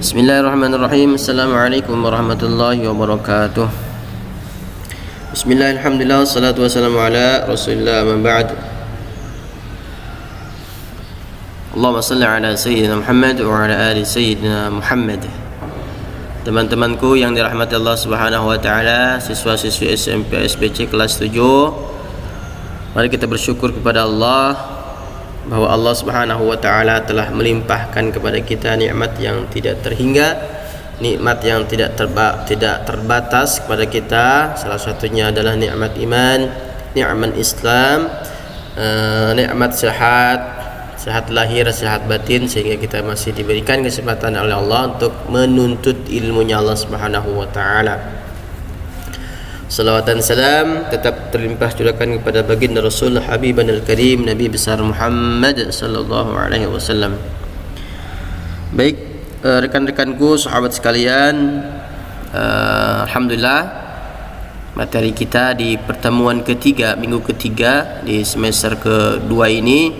Bismillahirrahmanirrahim. Assalamualaikum warahmatullahi wabarakatuh. Bismillah, alhamdulillah, wassalatu wassalamu ala rasulillah, amma ba'd. Allahumma salli ala Sayyidina Muhammad wa ala ali Sayyidina Muhammad. Teman-temanku yang dirahmati Allah Subhanahu wa taala, siswa-siswi SMP SBC kelas 7, mari kita bersyukur kepada Allah bahwa Allah Subhanahu wa taala telah melimpahkan kepada kita nikmat yang tidak terhingga, nikmat yang tidak terbatas kepada kita. Salah satunya adalah nikmat iman, nikmat Islam, nikmat sehat lahir, sehat batin, sehingga kita masih diberikan kesempatan oleh Allah untuk menuntut ilmunya Allah Subhanahu wa taala. Salawat dan salam tetap terlimpah curahkan kepada baginda Rasul Habiban al-Karim Nabi besar Muhammad sallallahu alaihi wasallam. Baik, rekan-rekanku, sahabat sekalian, alhamdulillah materi kita di pertemuan ketiga, minggu ketiga di semester kedua ini,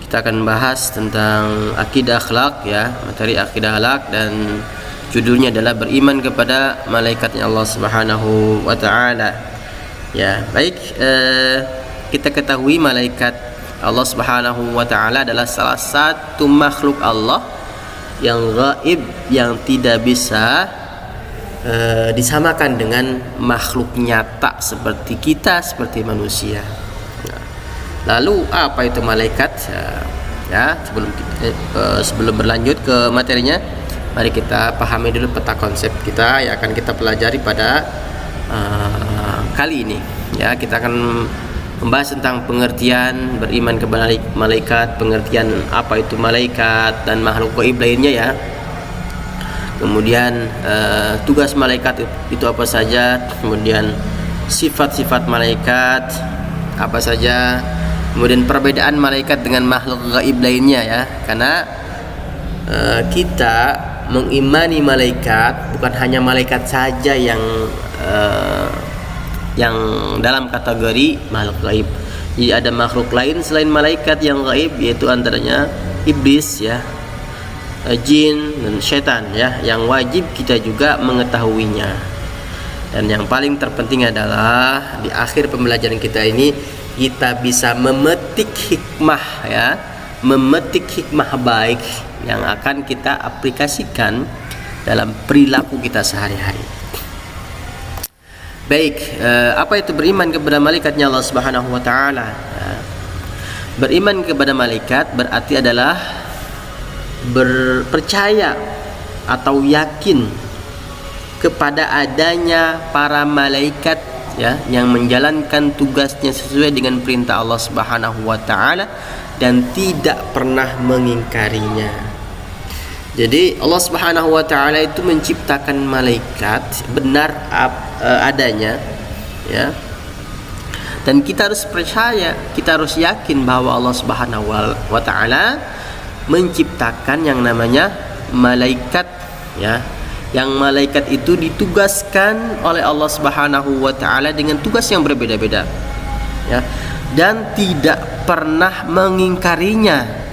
kita akan bahas tentang akidah akhlak, ya, materi akidah akhlak, dan judulnya adalah beriman kepada malaikatnya Allah Subhanahu wa taala. Ya, baik, kita ketahui malaikat Allah Subhanahu wa taala adalah salah satu makhluk Allah yang gaib, yang tidak bisa disamakan dengan makhluk nyata seperti kita, seperti manusia. Lalu apa itu malaikat? Ya, sebelum berlanjut ke materinya, mari kita pahami dulu peta konsep kita yang akan kita pelajari pada kali ini. Ya, kita akan membahas tentang pengertian beriman kepada malaikat, pengertian apa itu malaikat dan makhluk gaib lainnya, ya. Kemudian tugas malaikat itu apa saja, kemudian sifat-sifat malaikat apa saja, kemudian perbedaan malaikat dengan makhluk gaib lainnya, ya. Karena kita mengimani malaikat bukan hanya malaikat saja yang dalam kategori makhluk gaib. Jadi ada makhluk lain selain malaikat yang gaib, yaitu antaranya iblis, ya, jin dan setan, ya, yang wajib kita juga mengetahuinya. Dan yang paling terpenting adalah di akhir pembelajaran kita ini kita bisa memetik hikmah, ya, memetik hikmah baik yang akan kita aplikasikan dalam perilaku kita sehari-hari. Baik, apa itu beriman kepada malaikatnya Allah Subhanahu wa taala? Beriman kepada malaikat berarti adalah berpercaya atau yakin kepada adanya para malaikat, ya, yang menjalankan tugasnya sesuai dengan perintah Allah Subhanahu wa taala dan tidak pernah mengingkarinya. Jadi Allah Subhanahu wa taala itu menciptakan malaikat benar adanya, ya. Dan kita harus percaya, kita harus yakin bahwa Allah Subhanahu wa taala menciptakan yang namanya malaikat, ya. Yang malaikat itu ditugaskan oleh Allah Subhanahu wa taala dengan tugas yang berbeda-beda, ya, dan tidak pernah mengingkarinya.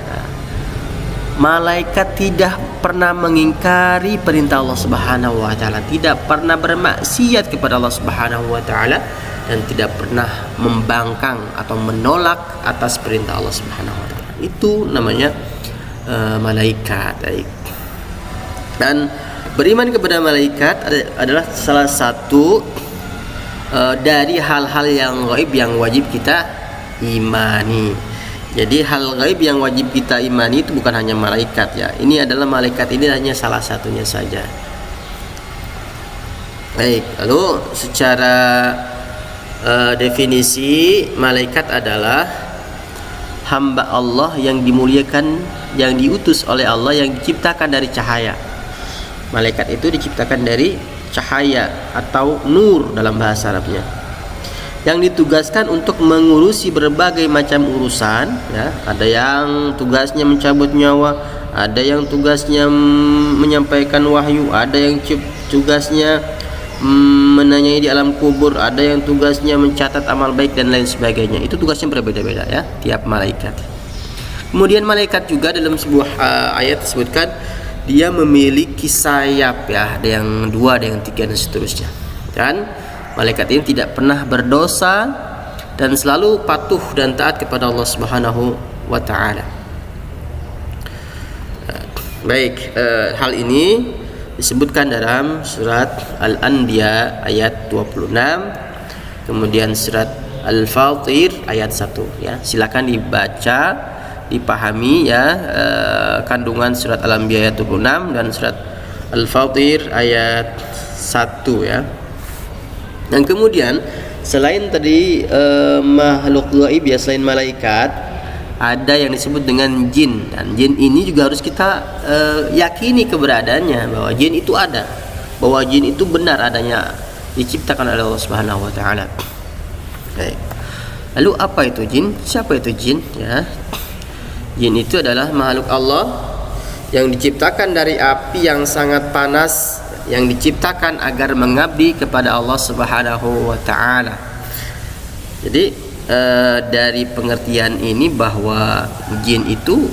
Malaikat tidak pernah mengingkari perintah Allah Subhanahu wa taala, tidak pernah bermaksiat kepada Allah Subhanahu wa taala, dan tidak pernah membangkang atau menolak atas perintah Allah Subhanahu wa taala. Itu namanya malaikat. Dan beriman kepada malaikat adalah salah satu dari hal-hal yang gaib yang wajib kita imani. Jadi hal gaib yang wajib kita imani itu bukan hanya malaikat, ya. Ini adalah malaikat, ini hanya salah satunya saja. Baik, lalu secara definisi, malaikat adalah hamba Allah yang dimuliakan, yang diutus oleh Allah, yang diciptakan dari cahaya. Malaikat itu diciptakan dari cahaya atau nur dalam bahasa Arabnya, yang ditugaskan untuk mengurusi berbagai macam urusan, ya. Ada yang tugasnya mencabut nyawa, ada yang tugasnya menyampaikan wahyu, ada yang tugasnya menanyai di alam kubur, ada yang tugasnya mencatat amal baik dan lain sebagainya. Itu tugasnya berbeda-beda, ya, tiap malaikat. Kemudian malaikat juga dalam sebuah ayat disebutkan dia memiliki sayap ya, ada yang 2, ada yang 3 dan seterusnya. Dan malaikat ini tidak pernah berdosa dan selalu patuh dan taat kepada Allah Subhanahu wa taala. Baik, hal ini disebutkan dalam surat Al-Anbiya ayat 26, kemudian surat Al-Fatir ayat 1 ya. Silakan dibaca, dipahami ya, kandungan surat Al-Anbiya ayat 26 dan surat Al-Fatir ayat 1 ya. Dan kemudian selain tadi makhluk gaib ya, selain malaikat, ada yang disebut dengan jin, dan jin ini juga harus kita yakini keberadaannya, bahwa jin itu ada, bahwa jin itu benar adanya, diciptakan oleh Allah Subhanahu wa taala. Baik. Lalu apa itu jin? Siapa itu jin ya? Jin itu adalah makhluk Allah yang diciptakan dari api yang sangat panas, yang diciptakan agar mengabdi kepada Allah Subhanahu wa taala. Jadi dari pengertian ini bahwa jin itu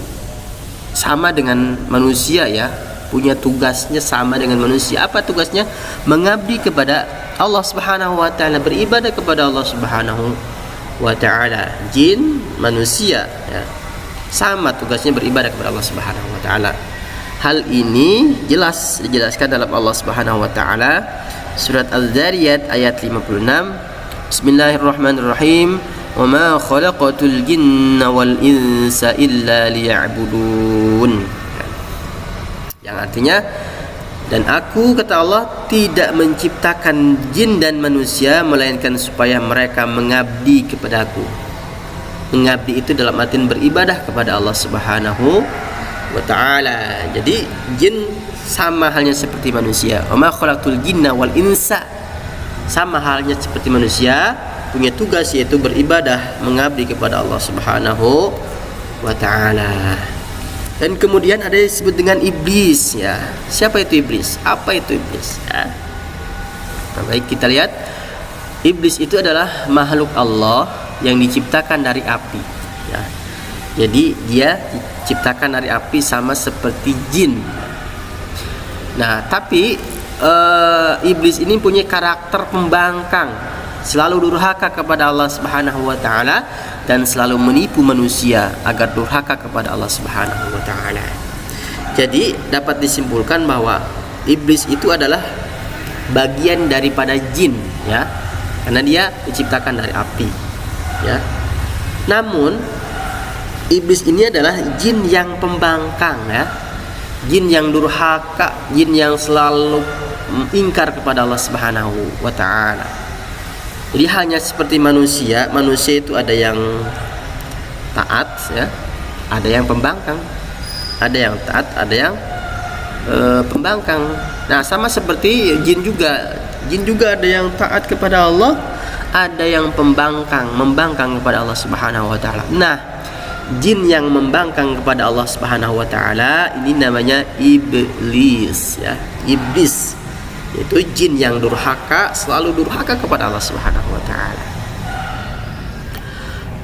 sama dengan manusia ya, punya tugasnya sama dengan manusia. Apa tugasnya? Mengabdi kepada Allah Subhanahu wa taala, beribadah kepada Allah Subhanahu wa taala. Jin, manusia ya, sama tugasnya beribadah kepada Allah Subhanahu wa taala. Hal ini jelas dijelaskan dalam Allah Subhanahu wa taala surat Al-Dzariyat ayat 56. Bismillahirrahmanirrahim. Wa ma khalaqatul jinna wal insa illa liya'budun. Yang artinya, dan aku, kata Allah, tidak menciptakan jin dan manusia melainkan supaya mereka mengabdi kepadaku. Mengabdi itu dalam artian beribadah kepada Allah Subhanahu wa ta'ala. Jadi jin sama halnya seperti manusia. Wa ma khalaqatul jinna wal insa, sama halnya seperti manusia, punya tugas yaitu beribadah, mengabdi kepada Allah Subhanahu wa taala. Dan kemudian ada yang disebut dengan iblis ya. Siapa itu iblis? Apa itu iblis ya? Nah, baik, kita lihat. Iblis itu adalah makhluk Allah yang diciptakan dari api ya. Jadi dia diciptakan dari api sama seperti jin. Nah, tapi iblis ini punya karakter pembangkang, selalu durhaka kepada Allah Subhanahu wa taala dan selalu menipu manusia agar durhaka kepada Allah Subhanahu wa taala. Jadi dapat disimpulkan bahwa iblis itu adalah bagian daripada jin ya, karena dia diciptakan dari api ya. Namun iblis ini adalah jin yang pembangkang ya, jin yang durhaka, jin yang selalu ingkar kepada Allah Subhanahu wa taala. Jadi hanya seperti manusia, manusia itu ada yang taat ya, ada yang pembangkang, ada yang taat, ada yang pembangkang. Nah, sama seperti jin juga ada yang taat kepada Allah, ada yang membangkang kepada Allah Subhanahu wa taala. Nah, jin yang membangkang kepada Allah Subhanahu wa taala ini namanya iblis ya, iblis. Itu jin yang durhaka, selalu durhaka kepada Allah Subhanahu wa taala.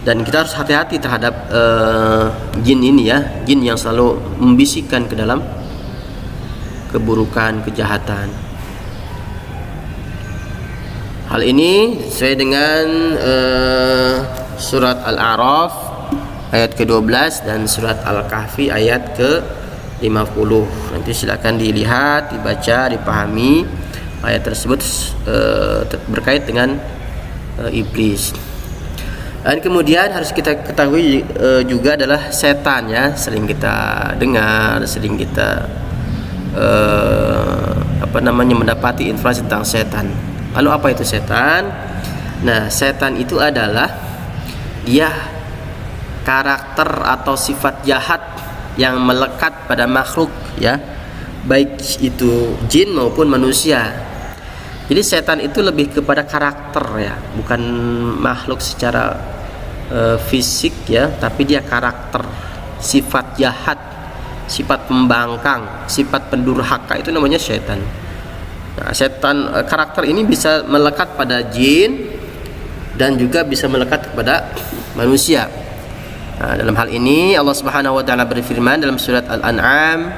Dan kita harus hati-hati terhadap jin ini ya, jin yang selalu membisikkan ke dalam keburukan, kejahatan. Hal ini sesuai dengan surat Al-A'raf ayat ke-12 dan surat Al-Kahfi ayat ke-50. Nanti silakan dilihat, dibaca, dipahami ayat tersebut berkait dengan iblis. Dan kemudian harus kita ketahui juga adalah setan ya, sering kita dengar, sering kita mendapati informasi tentang setan. Lalu apa itu setan? Nah, setan itu adalah dia karakter atau sifat jahat yang melekat pada makhluk ya, baik itu jin maupun manusia. Jadi setan itu lebih kepada karakter ya, bukan makhluk secara fisik ya, tapi dia karakter, sifat jahat, sifat pembangkang, sifat pendurhaka, itu namanya setan. Nah, setan karakter ini bisa melekat pada jin dan juga bisa melekat kepada manusia. Nah, dalam hal ini Allah Subhanahu wa taala berfirman dalam surat Al-An'am,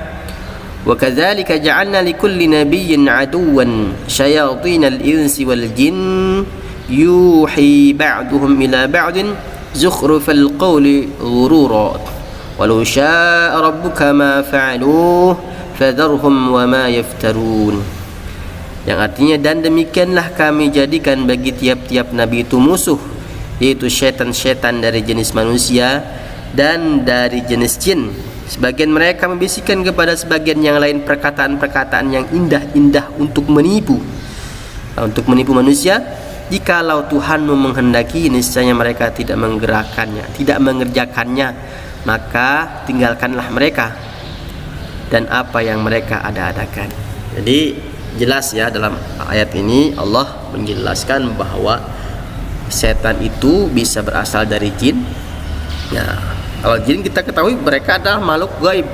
وكذلك جعلنا لكل نبي عدوا شياطين الإنس والجن يوحي بعضهم إلى بعض زخرف القول غرورا ولو شاء ربك ما فعلوه فذرهم وما يفترون. Yang artinya, dan demikianlah kami jadikan bagi tiap-tiap nabi itu musuh, yaitu syaitan-syaitan dari jenis manusia dan dari jenis jin. Sebagian mereka membisikkan kepada sebagian yang lain perkataan-perkataan yang indah-indah untuk menipu manusia. Jikalau Tuhanmu menghendaki, niscaya mereka tidak menggerakkannya, tidak mengerjakannya, maka tinggalkanlah mereka dan apa yang mereka ada-adakan. Jadi jelas ya, dalam ayat ini Allah menjelaskan bahwa setan itu bisa berasal dari jin. Nah, kalau jin kita ketahui mereka adalah makhluk gaib.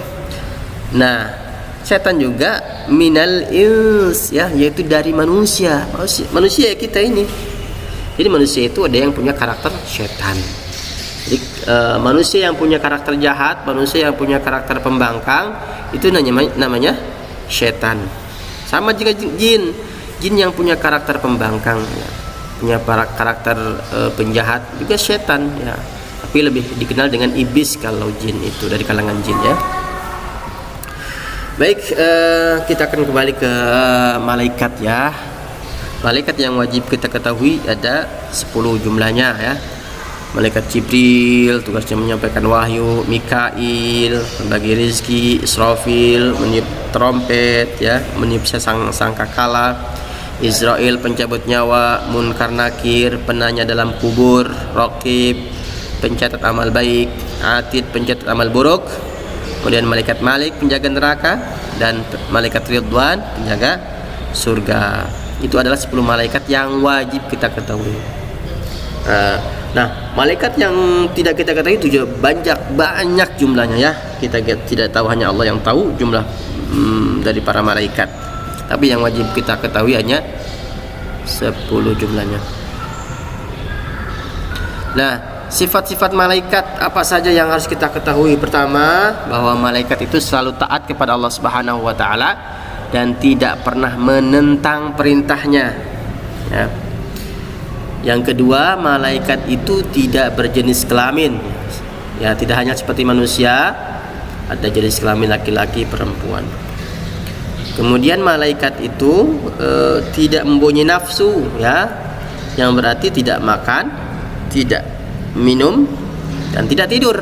Nah, setan juga minal ins ya, yaitu dari manusia kita ini. Jadi manusia itu ada yang punya karakter setan. Jadi manusia yang punya karakter jahat, manusia yang punya karakter pembangkang, itu namanya setan. Sama juga jin yang punya karakter pembangkang ya, punya karakter penjahat juga setan ya. Tapi lebih dikenal dengan iblis kalau jin itu, dari kalangan jin ya. Baik, kita akan kembali ke malaikat ya. Malaikat yang wajib kita ketahui ada 10 jumlahnya ya. Malaikat Jibril, tugasnya menyampaikan wahyu. Mikail, membagi rezeki. Israfil, meniup trompet ya, meniup sangkakala. Israel, pencabut nyawa. Munkar Nakir, penanya dalam kubur. Raqib, pencatat amal baik. Atid, pencatat amal buruk. Kemudian malaikat Malik, penjaga neraka, dan malaikat Ridwan, penjaga surga. Itu adalah 10 malaikat yang wajib kita ketahui. Nah, malaikat yang tidak kita ketahui itu juga banyak jumlahnya ya. Kita tidak tahu, hanya Allah yang tahu jumlah dari para malaikat. Tapi yang wajib kita ketahui hanya 10 jumlahnya. Nah, sifat-sifat malaikat apa saja yang harus kita ketahui? Pertama, bahwa malaikat itu selalu taat kepada Allah Subhanahu wa taala dan tidak pernah menentang perintahnya ya. Yang kedua, malaikat itu tidak berjenis kelamin ya, tidak hanya seperti manusia, ada jenis kelamin laki-laki, perempuan. Kemudian malaikat itu tidak mempunyai nafsu ya, yang berarti tidak makan, tidak minum, dan tidak tidur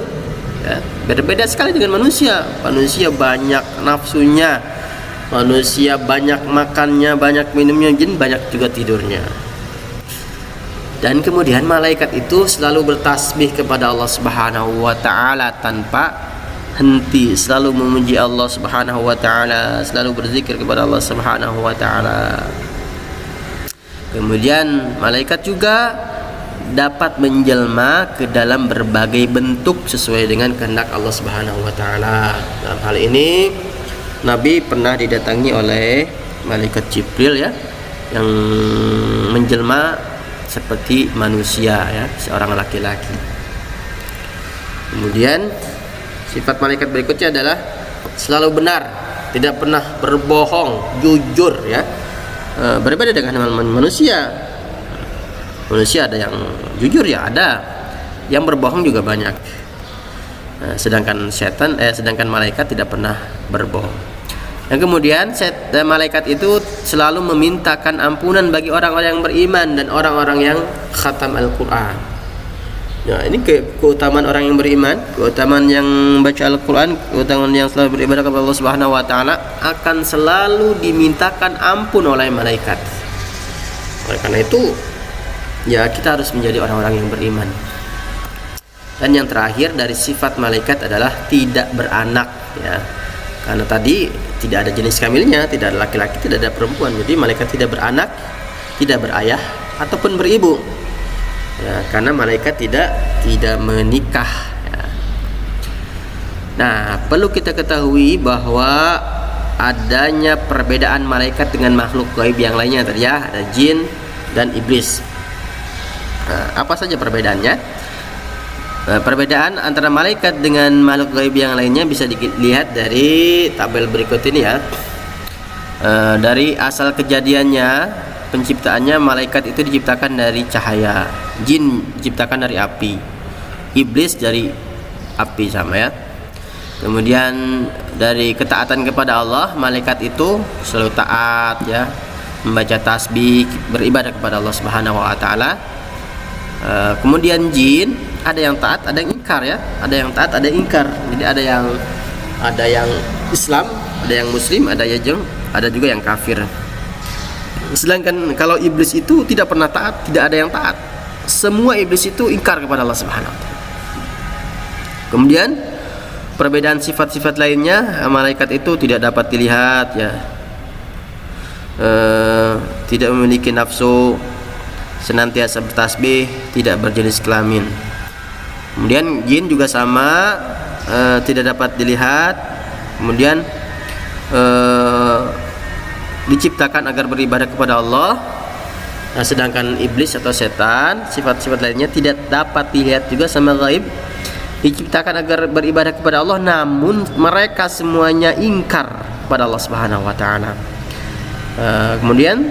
ya. Berbeda sekali dengan manusia. Manusia banyak nafsunya, manusia banyak makannya, banyak minumnya. Jin banyak juga tidurnya. Dan kemudian malaikat itu selalu bertasbih kepada Allah Subhanahu wa taala tanpa henti, selalu memuji Allah Subhanahu wa taala, selalu berzikir kepada Allah Subhanahu wa taala. Kemudian malaikat juga dapat menjelma ke dalam berbagai bentuk sesuai dengan kehendak Allah Subhanahu wa taala. Dalam hal ini Nabi pernah didatangi oleh malaikat Jibril ya, yang menjelma seperti manusia ya, seorang laki-laki. Kemudian sifat malaikat berikutnya adalah selalu benar, tidak pernah berbohong, jujur ya. Berbeda dengan manusia. Manusia ada yang jujur ya, ada yang berbohong juga banyak. Sedangkan malaikat tidak pernah berbohong. Dan kemudian malaikat itu selalu memintakan ampunan bagi orang-orang yang beriman dan orang-orang yang khatam Al-Quran. Ya, ini keutamaan orang yang beriman, keutamaan yang baca Al-Quran, keutamaan yang selalu beribadah kepada Allah Subhanahu wa taala akan selalu dimintakan ampun oleh malaikat. Oleh karena itu, ya kita harus menjadi orang-orang yang beriman. Dan yang terakhir dari sifat malaikat adalah tidak beranak ya. Karena tadi tidak ada jenis kelaminnya, tidak ada laki-laki, tidak ada perempuan. Jadi malaikat tidak beranak, tidak berayah ataupun beribu. Ya, karena malaikat tidak menikah ya. Nah, perlu kita ketahui bahwa adanya perbedaan malaikat dengan makhluk gaib yang lainnya tadi ya, ada jin dan iblis. Nah, apa saja perbedaannya? Perbedaan antara malaikat dengan makhluk gaib yang lainnya bisa dilihat dari tabel berikut ini ya. Dari asal kejadiannya, penciptaannya, malaikat itu diciptakan dari cahaya, jin diciptakan dari api, iblis dari api sama ya. Kemudian dari ketaatan kepada Allah, malaikat itu selalu taat ya, membaca tasbih, beribadah kepada Allah Subhanahu wa taala. Kemudian jin ada yang taat, ada yang ingkar ya, ada yang taat, ada yang ingkar. Jadi ada yang Islam, ada yang Muslim, ada juga yang kafir. Sedangkan kalau iblis itu tidak pernah taat, tidak ada yang taat. Semua iblis itu ingkar kepada Allah Subhanahu wa taala. Kemudian perbedaan sifat-sifat lainnya, malaikat itu tidak dapat dilihat ya, tidak memiliki nafsu, senantiasa bertasbih, tidak berjenis kelamin. Kemudian jin juga sama, tidak dapat dilihat, kemudian diciptakan agar beribadah kepada Allah. Nah, sedangkan iblis atau setan, sifat-sifat lainnya tidak dapat dilihat juga sama gaib, diciptakan agar beribadah kepada Allah, namun mereka semuanya ingkar kepada Allah Subhanahu wa taala. Kemudian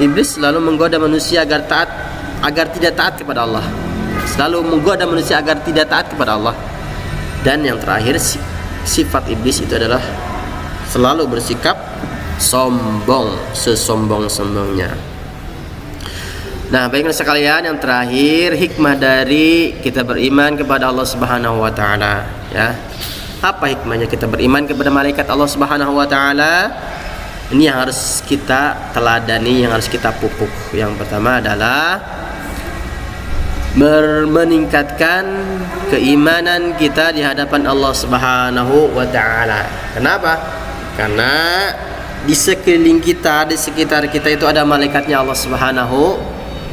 iblis selalu menggoda manusia agar tidak taat kepada Allah. Selalu menggoda manusia agar tidak taat kepada Allah. Dan yang terakhir, sifat iblis itu adalah selalu bersikap sombong, sesombong-sombongnya. Nah, baiklah sekalian, yang terakhir hikmah dari kita beriman kepada Allah Subhanahu wa taala ya. Apa hikmahnya kita beriman kepada malaikat Allah Subhanahu wa taala? Ini yang harus kita teladani, yang harus kita pupuk. Yang pertama adalah meningkatkan keimanan kita di hadapan Allah Subhanahu wa taala. Kenapa? Karena di sekeliling kita, di sekitar kita itu ada malaikatnya Allah Subhanahu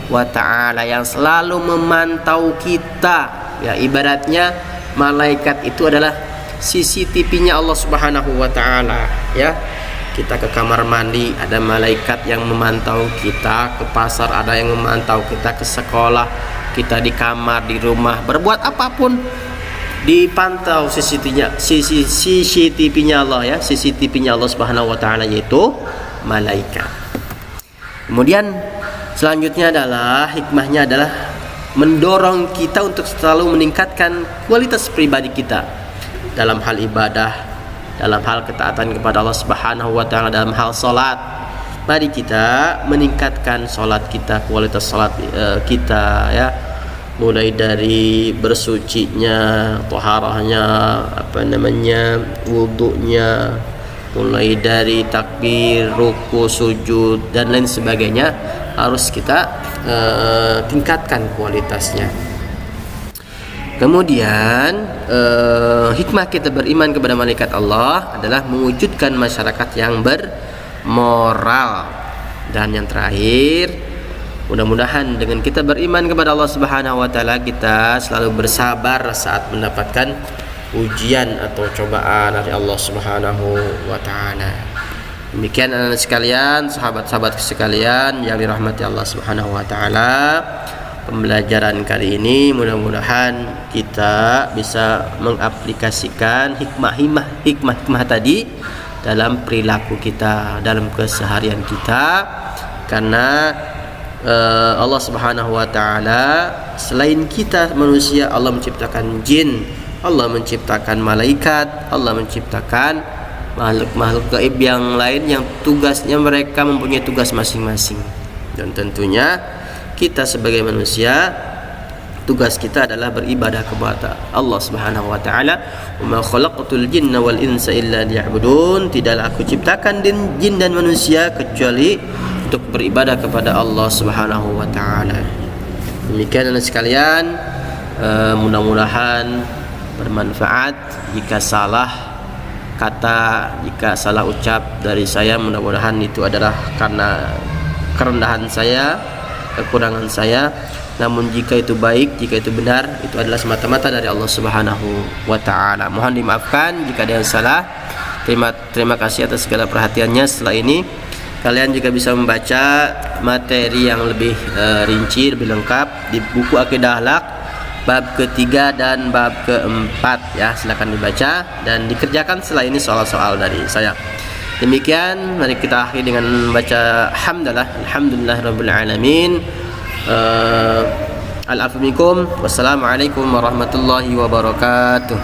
wa taala yang selalu memantau kita. Ya, ibaratnya malaikat itu adalah CCTV-nya Allah Subhanahu wa taala ya. Kita ke kamar mandi, ada malaikat yang memantau kita. Ke pasar ada yang memantau kita. Ke sekolah, kita di kamar, di rumah, berbuat apapun dipantau CCTV-nya Allah ya. CCTV-nya Allah Subhanahu wa taala yaitu malaikat. Kemudian selanjutnya adalah hikmahnya adalah mendorong kita untuk selalu meningkatkan kualitas pribadi kita dalam hal ibadah, dalam hal ketaatan kepada Allah Subhanahu wa taala, dalam hal salat. Mari kita meningkatkan salat kita, kualitas salat kita ya. Mulai dari bersucinya, taharahnya, wudunya, mulai dari takbir, ruku, sujud dan lain sebagainya harus kita tingkatkan kualitasnya. Kemudian hikmah kita beriman kepada malaikat Allah adalah mewujudkan masyarakat yang bermoral. Dan yang terakhir, mudah-mudahan dengan kita beriman kepada Allah Subhanahu wa taala, kita selalu bersabar saat mendapatkan ujian atau cobaan dari Allah Subhanahu wa taala. Demikian anak-anak sekalian, sahabat-sahabat sekalian yang dirahmati Allah Subhanahu wa taala. Pembelajaran kali ini mudah-mudahan kita bisa mengaplikasikan hikmah tadi dalam perilaku kita, dalam keseharian kita. Karena Allah Subhanahu wa taala selain kita manusia, Allah menciptakan jin, Allah menciptakan malaikat, Allah menciptakan makhluk-makhluk gaib yang lain yang tugasnya mereka mempunyai tugas masing-masing. Dan tentunya kita sebagai manusia, tugas kita adalah beribadah kepada Allah Subhanahu wa taala. "Wa ma khalaqtul jinna wal insa illa liya'budun." Tidaklah aku ciptakan jin dan manusia kecuali untuk beribadah kepada Allah Subhanahu wa taala. Demikian anak sekalian, mudah-mudahan bermanfaat. Jika salah kata, jika salah ucap dari saya, mudah-mudahan itu adalah karena kerendahan saya, kekurangan saya. Namun jika itu baik, jika itu benar, itu adalah semata-mata dari Allah Subhanahu wa taala. Mohon dimaafkan jika ada yang salah. Terima kasih atas segala perhatiannya. Setelah ini kalian juga bisa membaca materi yang lebih rinci, lebih lengkap di buku Aqidah Akhlak bab ketiga dan bab keempat ya. Silakan dibaca dan dikerjakan setelah ini soal-soal dari saya. Demikian, mari kita akhiri dengan membaca hamdalah, alhamdulillahirabbil alamin. Al-afu minkum. Wassalamualaikum warahmatullahi wabarakatuh.